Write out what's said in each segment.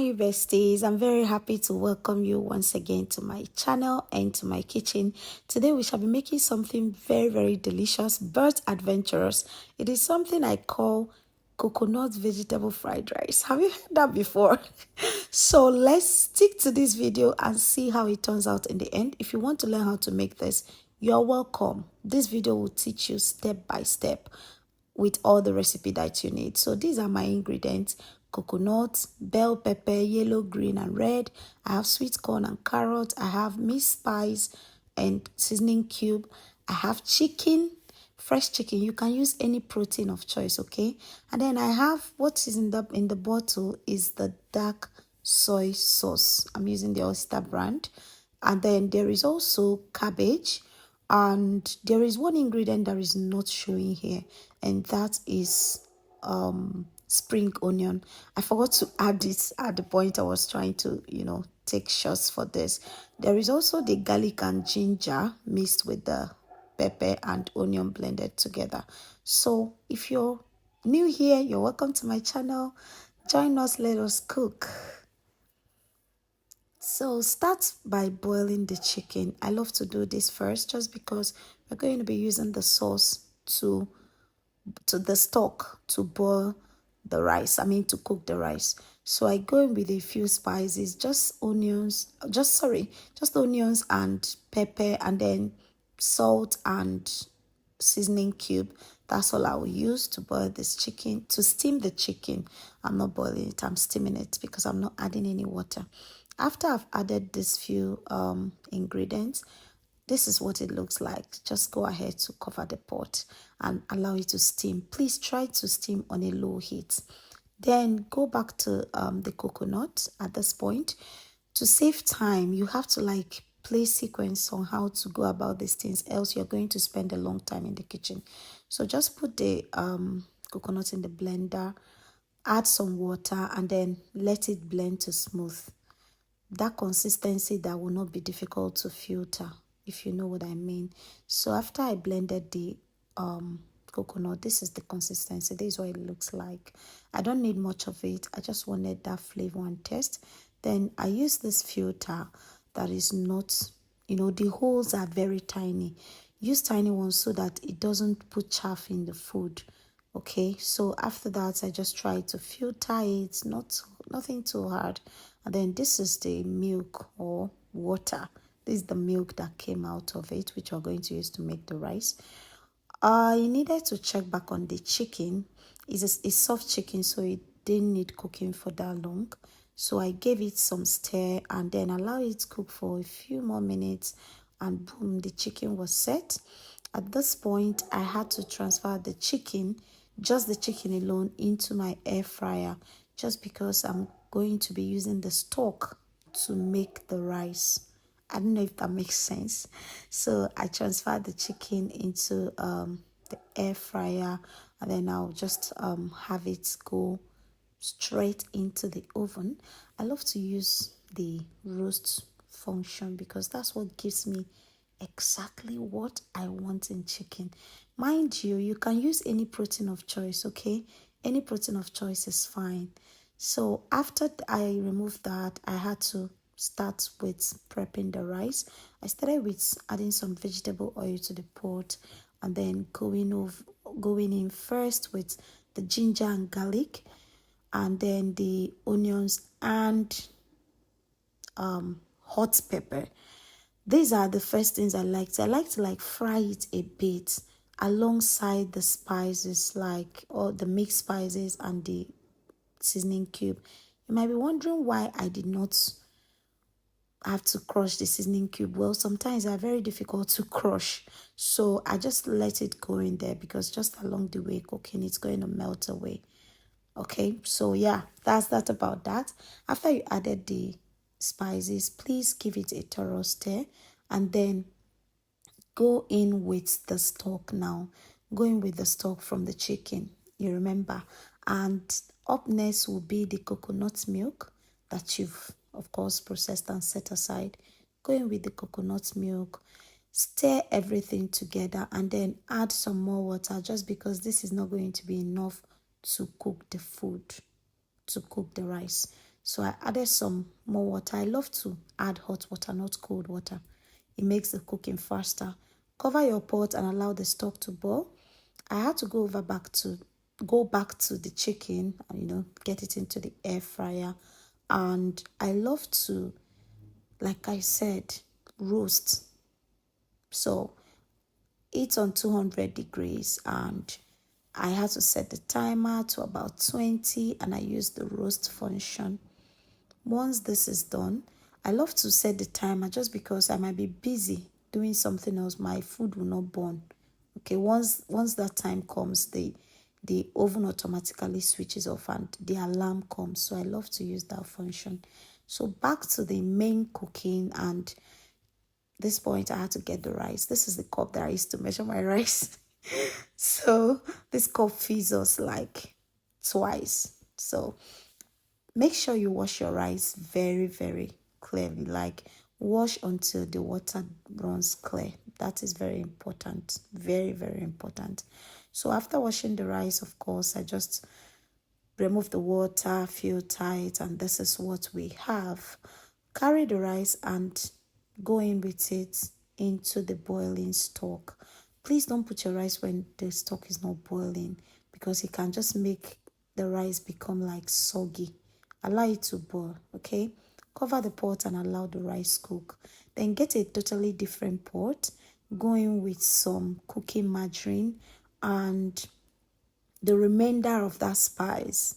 you besties. I'm very happy to welcome you once again to my channel and to my kitchen. Today we shall be making something very delicious but adventurous. It is something I call coconut vegetable fried rice. Have you heard that before? So let's stick to this video and see how it turns out in the end. If you want to learn how to make this, you're welcome. This video will teach you step by step with all the recipe that you need. So these are my ingredients: coconut, bell pepper, yellow, green and red. I have sweet corn and carrot. I have mixed spice and seasoning cube. I have chicken, fresh chicken. You can use any protein of choice, okay? And then I have what is in the bottle is the dark soy sauce. I'm using the Oyster brand. And then there is also cabbage, and there is one ingredient that is not showing here, and that is spring onion. I forgot to add this at the point I was trying to take shots for this. There is also the garlic and ginger mixed with the pepper and onion blended together. So if you're new here, you're welcome to my channel. Join us, let us cook. So start by boiling the chicken. I love to do this first just because we're going to be using the sauce to the stock to boil the rice. To cook the rice. So I go in with a few spices, just onions and pepper, and then salt and seasoning cube. That's all I will use to boil this chicken, to steam the chicken. I'm not boiling it, I'm steaming it because I'm not adding any water. After I've added these few ingredients, this is what it looks like. Just go ahead to cover the pot and allow it to steam. Please try to steam on a low heat. Then go back to the coconut at this point. To save time, you have to play sequence on how to go about these things, else you're going to spend a long time in the kitchen. So just put the coconut in the blender, add some water, and then let it blend to smooth. That consistency that will not be difficult to filter, if you know what I mean. So after I blended the coconut, this is the consistency. This is what it looks like. I don't need much of it. I just wanted that flavor and taste. Then I use this filter that is not, the holes are very tiny. Use tiny ones so that it doesn't put chaff in the food. Okay, so after that I just try to filter it, nothing too hard. And then this is the milk or water. This is the milk that came out of it, which we're going to use to make the rice. I needed to check back on the chicken. It's soft chicken, so it didn't need cooking for that long. So I gave it some stir and then allow it to cook for a few more minutes, and boom, the chicken was set. At this point, I had to transfer the chicken, just the chicken alone, into my air fryer, just because I'm going to be using the stock to make the rice. I don't know if that makes sense. So I transferred the chicken into the air fryer, and then I'll just have it go straight into the oven. I love to use the roast function because that's what gives me exactly what I want in chicken. Mind you, you can use any protein of choice, okay? Any protein of choice is fine. So after I removed that, I had to start with prepping the rice. I started with adding some vegetable oil to the pot, and then going in first with the ginger and garlic, and then the onions and hot pepper. These are the first things I like to fry it a bit alongside the spices, all the mixed spices and the seasoning cube. You might be wondering why I did not have to crush the seasoning cube. Well, sometimes they're very difficult to crush, so I just let it go in there because just along the way cooking, it's going to melt away. Okay, so yeah, that's that about that. After you added the spices, please give it a thorough stir, and then go in with the stock now. Go in with the stock from the chicken, you remember. And up next will be the coconut milk that you've, of course, processed and set aside. Go in with the coconut milk, stir everything together, and then add some more water, just because this is not going to be enough to cook the food, to cook the rice. So I added some more water. I love to add hot water, not cold water. It makes the cooking faster. Cover your pot and allow the stock to boil. I had to go back to the chicken and get it into the air fryer. And I love to, like I said, roast. So it's on 200 degrees, and I had to set the timer to about 20, and I use the roast function. Once this is done, I love to set the timer just because I might be busy doing something else. My food will not burn. Okay, once that time comes, the oven automatically switches off and the alarm comes. So I love to use that function. So back to the main cooking, and this point I had to get the rice. This is the cup that I used to measure my rice. So this cup feeds us like twice. So make sure you wash your rice very, very clearly. Like wash until the water runs clear. That is very important. Very, very important. So after washing the rice, of course, I just remove the water, filter it, and this is what we have. Carry the rice and go in with it into the boiling stock. Please don't put your rice when the stock is not boiling, because it can just make the rice become like soggy. Allow it to boil, okay? Cover the pot and allow the rice cook. Then get a totally different pot, go in with some cooking margarine and the remainder of that spice.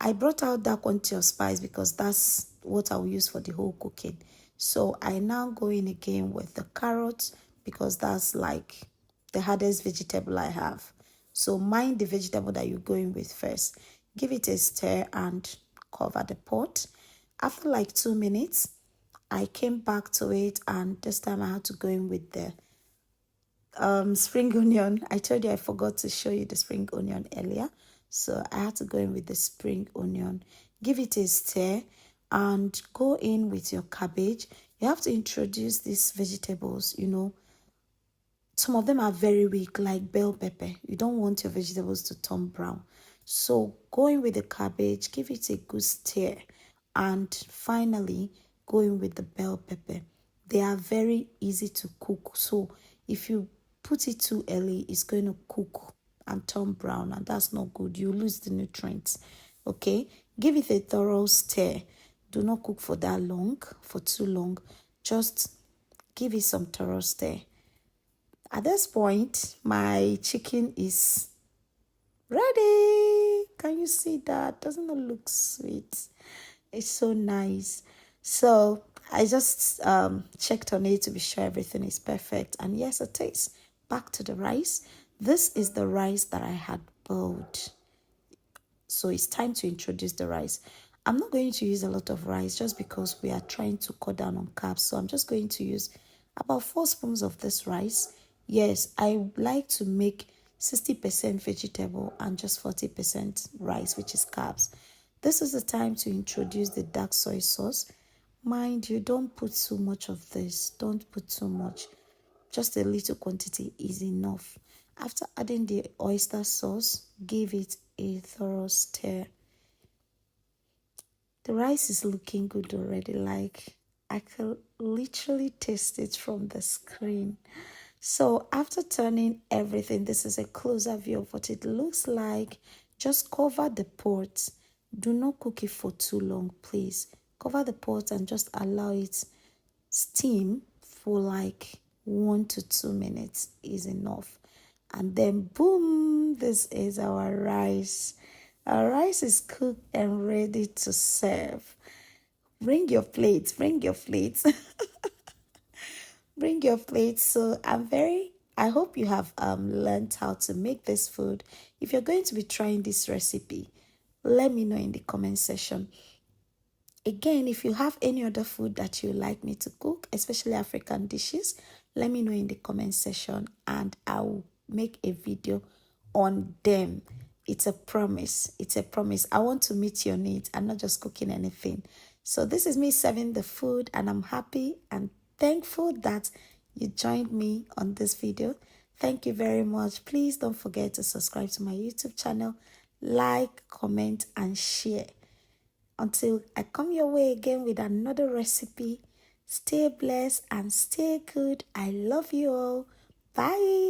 I brought out that quantity of spice because that's what I'll use for the whole cooking. So I now go in again with the carrots because that's like the hardest vegetable I have. So mind the vegetable that you go in with first. Give it a stir and cover the pot. After like 2 minutes, I came back to it, and this time I had to go in with the spring onion. I told you I forgot to show you the spring onion earlier, so I had to go in with the spring onion. Give it a stir and go in with your cabbage. You have to introduce these vegetables. Some of them are very weak, like bell pepper. You don't want your vegetables to turn brown. So go in with the cabbage, give it a good stir, and finally go in with the bell pepper. They are very easy to cook. So if you put it too early, it's going to cook and turn brown, and that's not good. You lose the nutrients. Okay? Give it a thorough stir. Do not cook for too long. Just give it some thorough stir. At this point, my chicken is ready. Can you see that? Doesn't it look sweet? It's so nice. So I just checked on it to be sure everything is perfect. And yes, it is. Back to the rice. This is the rice that I had boiled. So it's time to introduce the rice. I'm not going to use a lot of rice just because we are trying to cut down on carbs. So I'm just going to use about 4 spoons of this rice. Yes, I like to make 60% vegetable and just 40% rice, which is carbs. This is the time to introduce the dark soy sauce. Mind you, don't put too much of this. Don't put too much. Just a little quantity is enough. After adding the oyster sauce, give it a thorough stir. The rice is looking good already. Like I can literally taste it from the screen. So after turning everything, this is a closer view of what it looks like. Just cover the pot. Do not cook it for too long, please. Cover the pot and just allow it steam for like 1 to 2 minutes is enough. And then boom, this is our rice. Our rice is cooked and ready to serve. Bring your plates, bring your plates. Bring your plates. So I hope you have learned how to make this food. If you're going to be trying this recipe, let me know in the comment section. Again, if you have any other food that you like me to cook, especially African dishes, let me know in the comment section and I will make a video on them. It's a promise. It's a promise. I want to meet your needs. I'm not just cooking anything. So this is me serving the food, and I'm happy and thankful that you joined me on this video. Thank you very much. Please don't forget to subscribe to my YouTube channel, like, comment, and share. Until I come your way again with another recipe, stay blessed and stay good. I love you all. Bye.